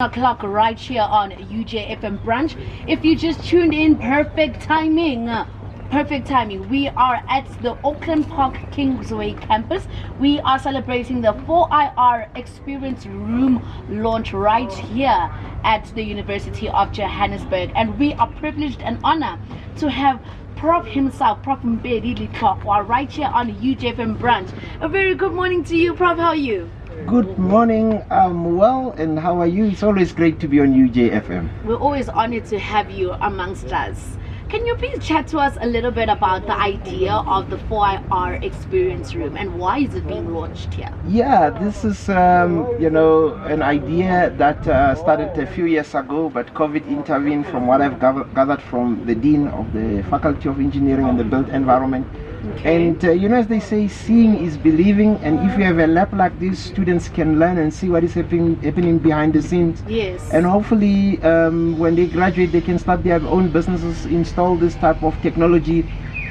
O'clock right here on UJFM branch. If you just tuned in, perfect timing. Perfect timing. We are at the Auckland Park Kingsway campus. We are celebrating the 4IR Experience Room launch right here at the University of Johannesburg, and we are privileged and honored to have Prof himself, Prof Mpedi, right here on UJFM branch. A very good morning to you, Prof. How are you? Good morning, I'm well, and how are you? It's always great to be on UJFM. We're always honored to have you amongst us. Can you please chat to us a little bit about the idea of the 4IR Experience Room and why is it being launched here? Yeah, this is, an idea that started a few years ago, but COVID intervened from what I've gathered from the Dean of the Faculty of Engineering and the Built Environment. Okay. And as they say, seeing is believing, and if you have a lab like this, students can learn and see what is happening behind the scenes. Yes. And hopefully when they graduate, they can start their own businesses, install this type of technology,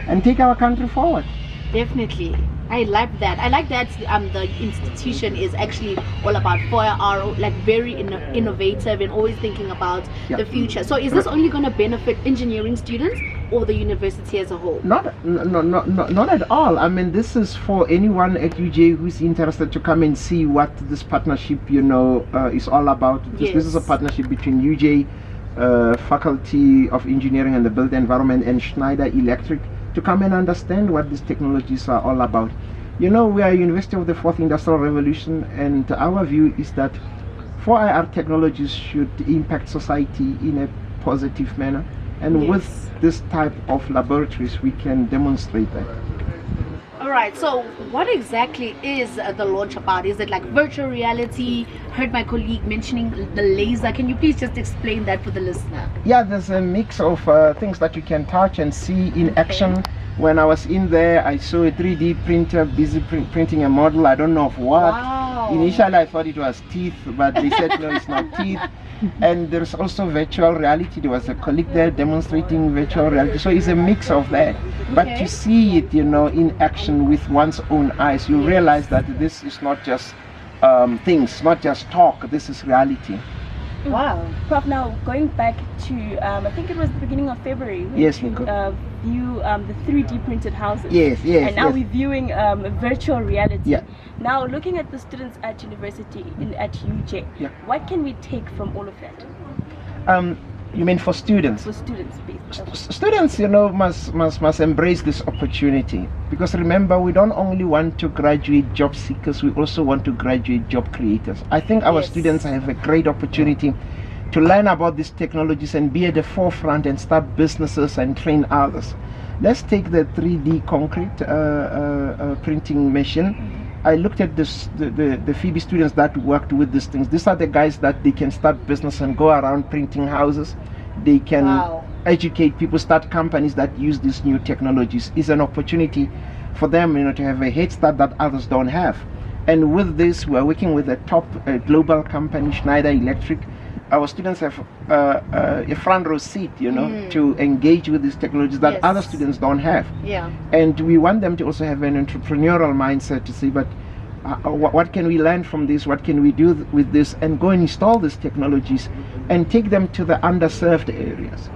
and take our country forward. Definitely. I like that. I like that the institution is actually all about 4IR, like very innovative and always thinking about the future. So is this only going to benefit engineering students or the university as a whole? Not at all. I mean, this is for anyone at UJ who's interested to come and see what this partnership, is all about. This is a partnership between UJ, Faculty of Engineering and the Built Environment, and Schneider Electric, to come and understand what these technologies are all about. We are a University of the Fourth Industrial Revolution, and our view is that 4IR technologies should impact society in a positive manner. And with this type of laboratories, we can demonstrate that. All right, so what exactly is the launch about? Is it like virtual reality? Heard my colleague mentioning the laser. Can you please just explain that for the listener? Yeah, there's a mix of things that you can touch and see in action. When I was in there, I saw a 3D printer busy printing a model. I don't know of what. Wow. Initially, I thought it was teeth, but they said no, it's not teeth. And there's also virtual reality. There was a colleague there demonstrating virtual reality. So it's a mix of that. But to see it, in action with one's own eyes, you realize that this is not just things, not just talk. This is reality. Wow. Prof, now going back to, I think it was the beginning of February. Yes, we view the 3D printed houses. Yes. And now we're viewing virtual reality. Yeah. Now looking at the students at university, at UJ, what can we take from all of that? You mean for students? For students, please. Students, must embrace this opportunity, because remember, we don't only want to graduate job seekers, we also want to graduate job creators. I think our students have a great opportunity to learn about these technologies and be at the forefront and start businesses and train others. Let's take the 3D concrete printing machine. I looked at the Phoebe students that worked with these things. These are the guys that they can start business and go around printing houses. They can educate people, start companies that use these new technologies. It's an opportunity for them, to have a head start that others don't have. And with this, we're working with a top global company, Schneider Electric. Our students have a front row seat, to engage with these technologies that other students don't have. Yeah. And we want them to also have an entrepreneurial mindset to say, but what can we learn from this? What can we do with this? And go and install these technologies and take them to the underserved areas.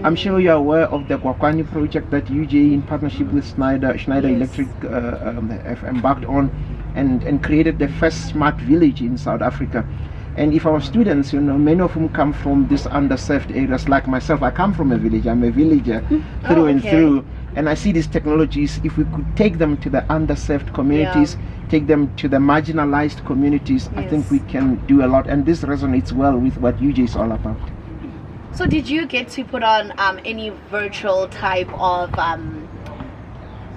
I'm sure you're aware of the Kwakwani project that UJ, in partnership with Schneider Electric, have embarked on and created the first smart village in South Africa. And if our students, many of whom come from these underserved areas, like myself, I come from a village, I'm a villager through and through, and I see these technologies, if we could take them to the underserved communities, take them to the marginalized communities, I think we can do a lot, and this resonates well with what UJ is all about. So did you get to put on any virtual type of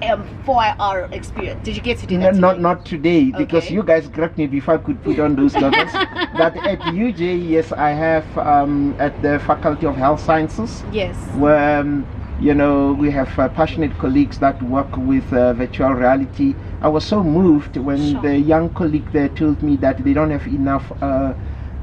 4IR experience? Did you get to do that? Not today, because you guys grabbed me before I could put on those goggles. But at UJ, yes, I have at the Faculty of Health Sciences. Yes. Where we have passionate colleagues that work with virtual reality. I was so moved when the young colleague there told me that they don't have enough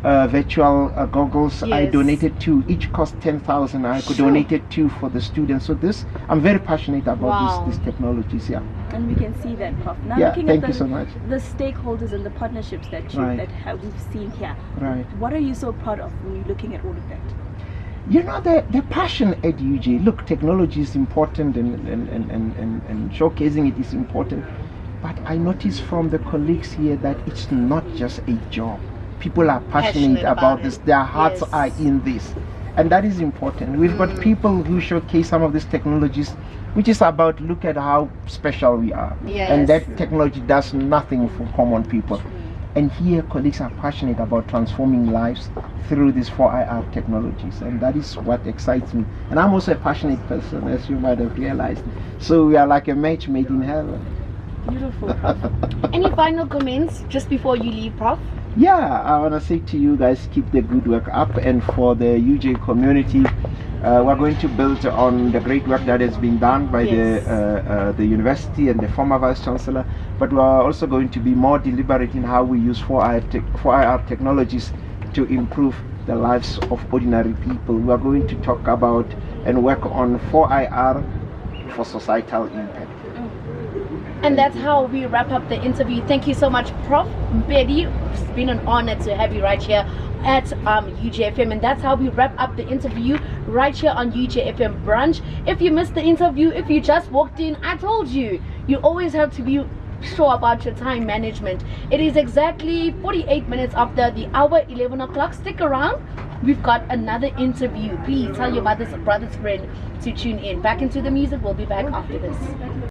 virtual goggles. I Yes. donated 2, each cost 10,000. I could donated 2 for the students. So this, I'm very passionate about Wow. these technologies. Yeah. And we can see that, Prof. Now Yeah, looking thank at you so much. the stakeholders and the partnerships that Right. we've seen here. Right. What are you so proud of when you're looking at all of that? You know, the passion at UJ, look, technology is important and showcasing it is important. But I notice from the colleagues here that it's not just a job. People are passionate about this. it. Their hearts Yes. are in this. And that is important. We've got people who showcase some of these technologies, which is about look at how special we are. Yes. And that technology does nothing for common people. And here colleagues are passionate about transforming lives through these 4IR technologies. And that is what excites me. And I'm also a passionate person, as you might have realized. So we are like a match made in heaven. Beautiful, Prof. Any final comments just before you leave, Prof? Yeah, I want to say to you guys, keep the good work up. And for the UJ community, we're going to build on the great work that has been done by Yes. the university and the former Vice Chancellor. But we are also going to be more deliberate in how we use 4IR technologies to improve the lives of ordinary people. We are going to talk about and work on 4IR for societal impact. And that's how we wrap up the interview. Thank you so much, Prof Mpedi. It's been an honor to have you right here at UJFM. And that's how we wrap up the interview right here on UJFM Brunch. If you missed the interview, if you just walked in, I told you, you always have to be sure about your time management. It is exactly 48 minutes after the hour, 11 o'clock. Stick around. We've got another interview. Please tell your brother's friend to tune in. Back into the music. We'll be back after this.